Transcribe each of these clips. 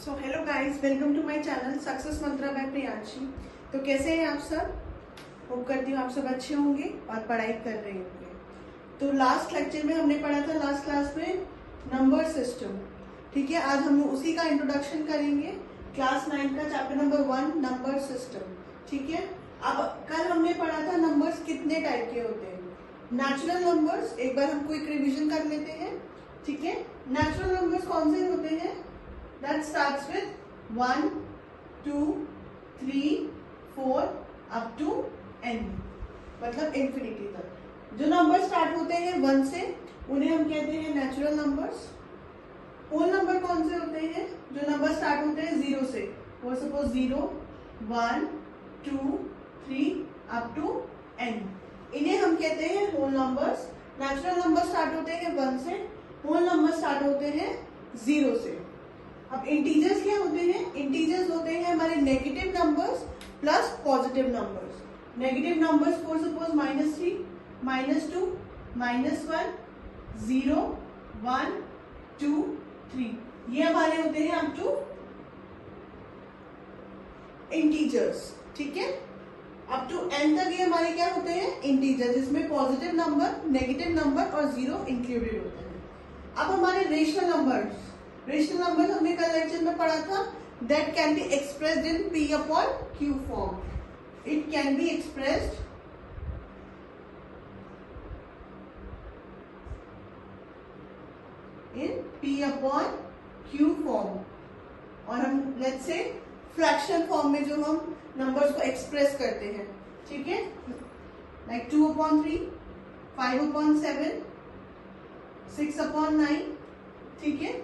So hello guys, welcome to my channel success mantra by Priyanshi. तो कैसे हैं आप सब? होप करती हूँ आप सब अच्छे होंगे और पढ़ाई कर रहे होंगे। तो लास्ट लेक्चर में हमने पढ़ा था, लास्ट क्लास में, नंबर सिस्टम। ठीक है, आज हम उसी का इंट्रोडक्शन करेंगे, क्लास 9 का चैप्टर नंबर 1 नंबर सिस्टम। ठीक है, अब कल हमने पढ़ा था नंबर्स कितने टाइप के होते हैं। नेचुरल नंबर्स, एक बार हम क्विक रिविजन कर लेते हैं। ठीक है, नेचुरल नंबर्स कौन से होते हैं? That starts with 1, 2, 3, 4 up to n, मतलब इंफिनिटी तक। जो नंबर स्टार्ट होते हैं 1 से, उन्हें हम कहते हैं नेचुरल नंबर्स। होल नंबर कौन से होते हैं? जो नंबर स्टार्ट होते हैं 0 से, वो सपोज 0, 1, 2, 3 अप टू n, इन्हें हम कहते हैं whole numbers. Natural number start होते हैं 1 से, होल नंबर स्टार्ट होते हैं 0 से। अब इंटीजर्स क्या होते हैं? इंटीजर्स होते हैं हमारे negative numbers plus positive numbers. Negative numbers for suppose -3, -2, -1, 0, 1, 2, 3, ये हमारे होते हैं अप टू इंटीजर्स। ठीक है, अप टू n तक ये हमारे क्या होते हैं? इंटीजर, जिसमें पॉजिटिव नंबर, नेगेटिव नंबर और 0 इंक्लूडेड होते हैं। अब हमारे रेशनल नंबर्स, रेशनल नंबर हमने कल लेक्चर में पढ़ा था, that can be expressed in p upon q form. It can be expressed in p upon q form, और हम लेट्स से फ्रैक्शन फॉर्म में जो हम नंबर्स को एक्सप्रेस करते हैं। ठीक है, लाइक 2/3, 5/7, 6/9। ठीक है,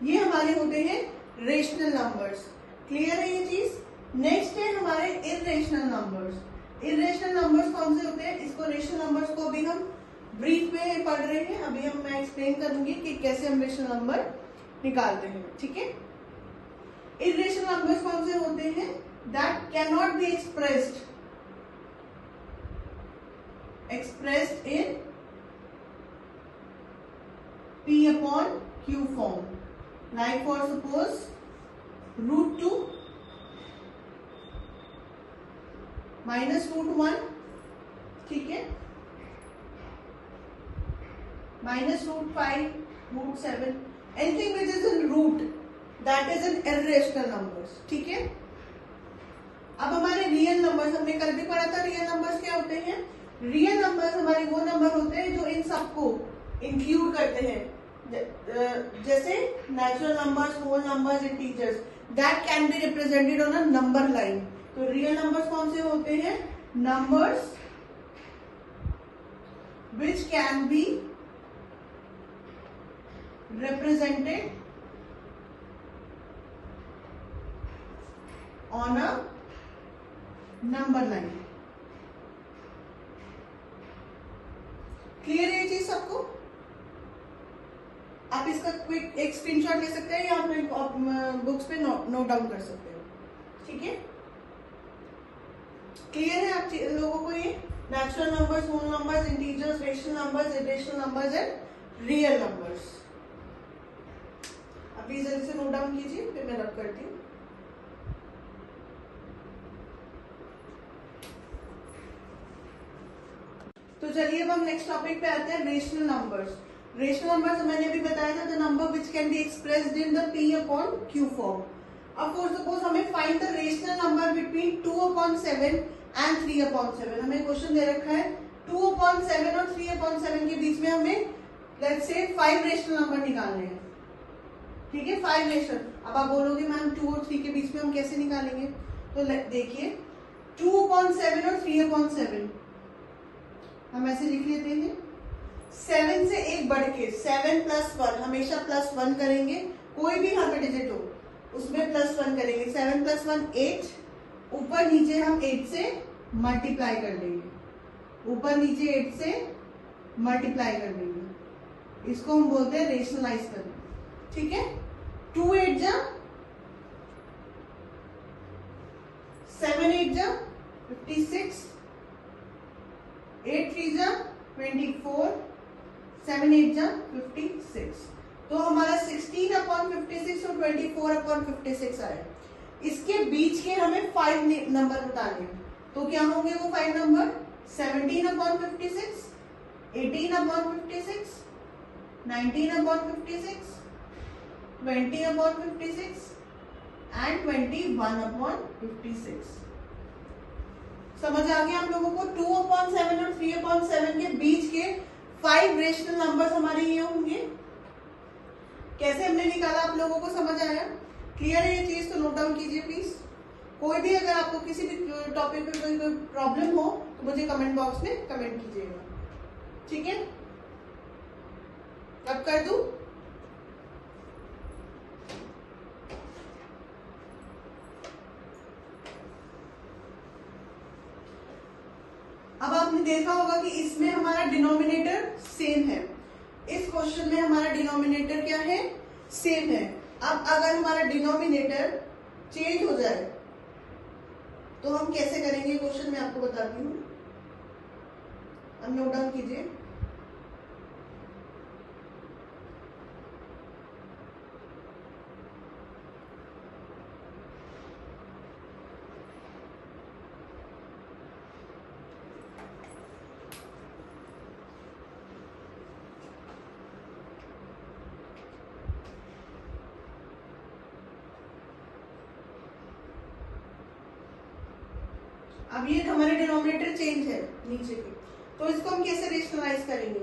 ये हमारे होते हैं रेशनल नंबर्स। क्लियर है ये चीज? नेक्स्ट है हमारे इर्रेशनल नंबर्स। इर्रेशनल नंबर्स कौन से होते हैं? इसको रेशनल नंबर्स को अभी हम ब्रीफ में पढ़ रहे हैं। अभी मैं एक्सप्लेन करूंगी कि कैसे हम रेशनल नंबर निकालते हैं। ठीक है, इर्रेशनल नंबर्स कौन से होते हैं? That can not be expressed in p upon q form, like for suppose √2 -√1, ठीक है, -√5, √7, anything which is in root, that is an irrational numbers। ठीक है, अब हमारे रियल नंबर्स, हमने कल भी पढ़ा था रियल नंबर्स क्या होते हैं। रियल नंबर्स हमारे वो नंबर होते हैं जो इन सबको इंक्लूड करते हैं, जैसे natural numbers, whole numbers, integers, that can be represented on a number line. तो रियल नंबर्स कौन से होते हैं? Numbers which can be represented on a number line. Clear है ये चीज सबको? आप इसका क्विक एक स्क्रीनशॉट ले सकते हैं या आप बुक्स पे नोट डाउन कर सकते हो। ठीक है, क्लियर है आप लोगों को? ये natural numbers, whole numbers, integers, rational numbers, irrational numbers and real numbers. अभी जल्दी से नोट डाउन कीजिए, फिर मैं रब करती हूँ। तो चलिए अब हम नेक्स्ट टॉपिक पे आते हैं, रेशनल नंबर्स। रेशनल नंबर्स मैंने अभी बताया था, the number which can be expressed in the p upon q form. अब फॉर सपोज हमें find the rational number between 2/7 and 3/7। हमें क्वेश्चन दे रखा है 2/7 और 3/7 के बीच में हमें लेट्स से 5 रेशनल नंबर निकालने हैं। ठीक है, 5 रेशनल। अब आप बोलोगे मैम 2 और 3 के बीच में हम कैसे निकालेंगे? तो देखिए 2/7 और 3/7 हम ऐसे लिख लेते हैं, 7 से एक बढ़ के 7 + 1, हमेशा +1 करेंगे, कोई भी यहाँ पे डिजिट हो उसमें +1 करेंगे। 7 + 1 8, ऊपर नीचे हम 8 से मल्टीप्लाई कर देंगे, ऊपर नीचे 8 से मल्टीप्लाई कर देंगे। इसको हम बोलते हैं रेशनलाइज करना। ठीक है, 2 8 जा 7 8 जा 56, 8 3 जा 24, 7 8 जा 56। तो हमारा 16/56 और 24/56 आया। इसके बीच के हमें 5 नंबर बताने हैं, तो क्या होंगे वो 5 नंबर? 17/56, 18/56, 19/56, 20/56 एंड 21/56। समझ आ गया आप लोगों को? 2/7 और 3/7 के बीच के 5 रेशनल नंबर्स हमारे ये होंगे। कैसे हमने निकाला आप लोगों को समझ आया? क्लियर है ये चीज? तो नोट डाउन कीजिए प्लीज। कोई भी अगर आपको किसी भी टॉपिक पे कोई प्रॉब्लम हो तो मुझे कमेंट बॉक्स में कमेंट कीजिएगा, ठीक है? अब कर दूं? अब आपने देखा होगा कि इसमें हमारा डिनोमिनेटर सेम है। इस क्वेश्चन में हमारा डिनोमिनेटर क्या है? सेम है। अब अगर हमारा डिनोमिनेटर चेंज हो जाए तो हम कैसे करेंगे क्वेश्चन में आपको बताती हूँ। अब नोट डाउन कीजिए। अब ये हमारे डिनोमिनेटर चेंज है नीचे की, तो इसको हम कैसे रेशनलाइज करेंगे?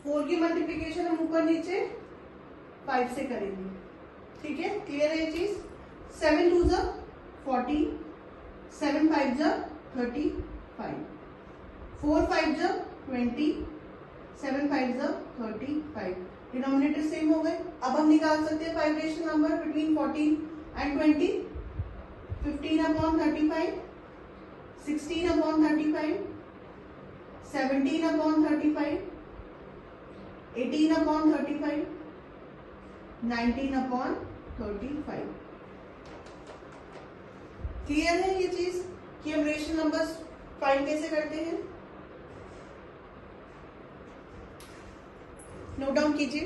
फोर की मल्टीप्लीकेशन हम ऊपर नीचे 5 से करेंगे, ठीक है? क्लियर है ये चीज? 7 2 जा 40, 7 5 जा 35, 4 5 जा 20, 7 5 जा 35। डिनोमिनेटर सेम हो गए। अब हम निकाल सकते हैं 5 rational number between 14 and 20। 15/35, 16/35, 17/35, 18/35, 19/35। Clear है ये चीज कि हम रेशनल नंबर्स फाइंड कैसे करते हैं? नोट डाउन कीजिए।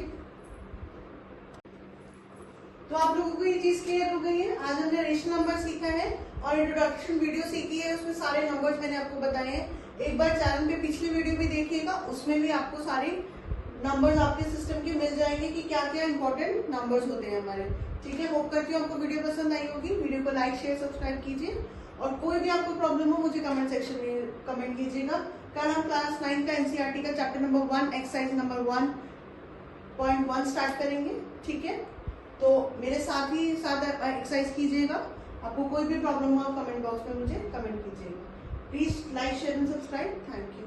तो आप लोगों को ये चीज क्लियर हो गई है? आज हमने रेशनल नंबर सीखा है और इंट्रोडक्शन वीडियो सीखी है, उसमें सारे नंबर्स मैंने आपको बताए हैं। एक बार चैनल पे पिछली वीडियो भी देखिएगा, उसमें भी आपको सारे नंबर्स आपके सिस्टम के मिल जाएंगे कि क्या क्या इंपॉर्टेंट नंबर्स होते हैं हमारे, ठीक है? होप करती हूँ आपको वीडियो पसंद आई होगी। वीडियो को लाइक शेयर सब्सक्राइब कीजिए और कोई भी आपको प्रॉब्लम हो मुझे कमेंट सेक्शन में कमेंट कीजिएगा। कल हम क्लास 9 का एनसीईआरटी का chapter number 1 exercise number 1.1 start करेंगे, ठीक है? तो मेरे साथ ही साथ एक्सरसाइज कीजिएगा। आपको कोई भी प्रॉब्लम हो कमेंट बॉक्स में मुझे कमेंट कीजिएगा। Please like share and subscribe. Thank you.